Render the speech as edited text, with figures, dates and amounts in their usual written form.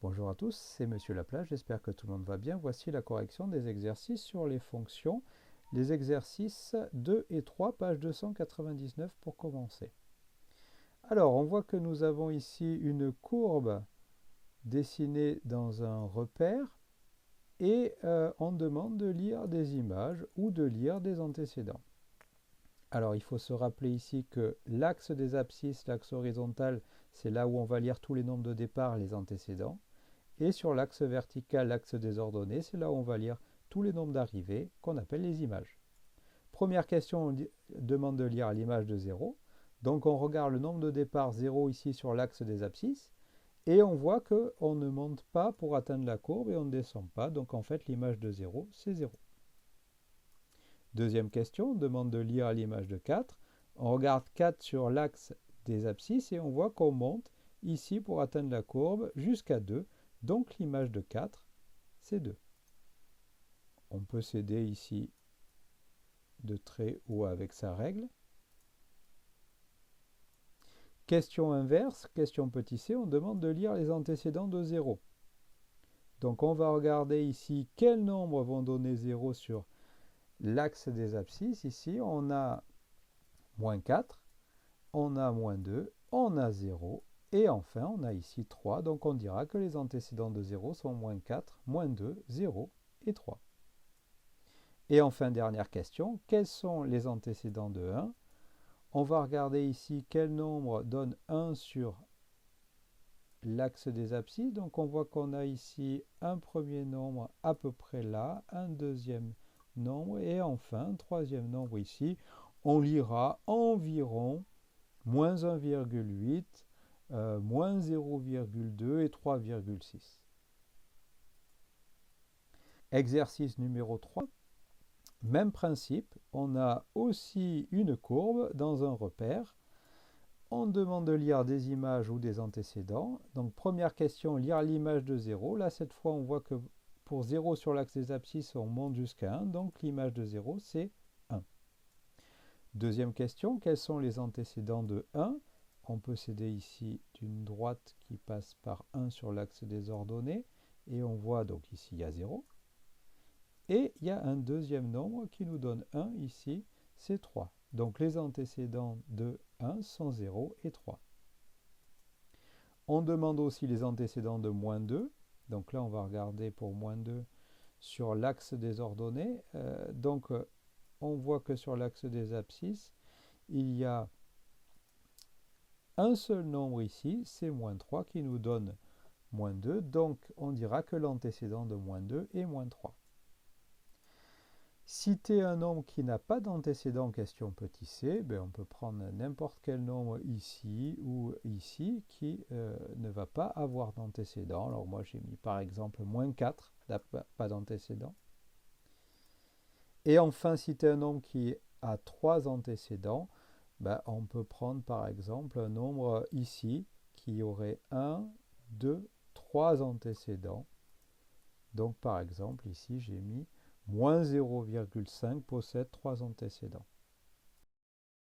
Bonjour à tous, c'est Monsieur Laplage, j'espère que tout le monde va bien. Voici la correction des exercices sur les fonctions. Les exercices 2 et 3, page 299 pour commencer. Alors, on voit que nous avons ici une courbe dessinée dans un repère et on demande de lire des images ou de lire des antécédents. Alors, il faut se rappeler ici que l'axe des abscisses, l'axe horizontal, c'est là où on va lire tous les nombres de départ, les antécédents. Et sur l'axe vertical, l'axe des ordonnées, c'est là où on va lire tous les nombres d'arrivée qu'on appelle les images. Première question, on demande de lire l'image de 0. Donc on regarde le nombre de départ 0 ici sur l'axe des abscisses. Et on voit qu'on ne monte pas pour atteindre la courbe et on ne descend pas. Donc en fait, l'image de 0, c'est 0. Deuxième question, on demande de lire l'image de 4. On regarde 4 sur l'axe des abscisses et on voit qu'on monte ici pour atteindre la courbe jusqu'à 2. Donc l'image de 4, c'est 2. On peut s'aider ici de trait ou avec sa règle. Question inverse, question petit c, on demande de lire les antécédents de 0. Donc on va regarder ici quels nombres vont donner 0 sur l'axe des abscisses. Ici on a moins 4, on a moins 2, on a 0 et enfin on a ici 3. Donc on dira que les antécédents de 0 sont moins 4, moins 2, 0 et 3. Et enfin, dernière question, quels sont les antécédents de 1? On va regarder ici quel nombre donne 1 sur l'axe des abscisses. Donc on voit qu'on a ici un premier nombre à peu près là, un deuxième nombre et enfin un troisième nombre ici. On lira environ moins 1,8, moins 0,2 et 3,6. Exercice numéro 3. Même principe, on a aussi une courbe dans un repère. On demande de lire des images ou des antécédents. Donc première question, lire l'image de 0. Là, cette fois, on voit que pour 0 sur l'axe des abscisses, on monte jusqu'à 1. Donc l'image de 0, c'est 1. Deuxième question, quels sont les antécédents de 1? On peut s'aider ici d'une droite qui passe par 1 sur l'axe des ordonnées. Et on voit donc ici, il y a 0. Et il y a un deuxième nombre qui nous donne 1 ici, c'est 3. Donc les antécédents de 1 sont 0 et 3. On demande aussi les antécédents de moins 2. Donc là, on va regarder pour moins 2 sur l'axe des ordonnées. On voit que sur l'axe des abscisses, il y a un seul nombre ici, c'est moins 3 qui nous donne moins 2. Donc on dira que l'antécédent de moins 2 est moins 3. Citer un nombre qui n'a pas d'antécédent question petit c, on peut prendre n'importe quel nombre ici ou ici qui ne va pas avoir d'antécédent. Alors moi j'ai mis par exemple moins 4, pas d'antécédent. Et enfin citer un nombre qui a 3 antécédents, on peut prendre par exemple un nombre ici qui aurait 1, 2, 3 antécédents. Donc par exemple ici j'ai mis moins 0,5 possède 3 antécédents.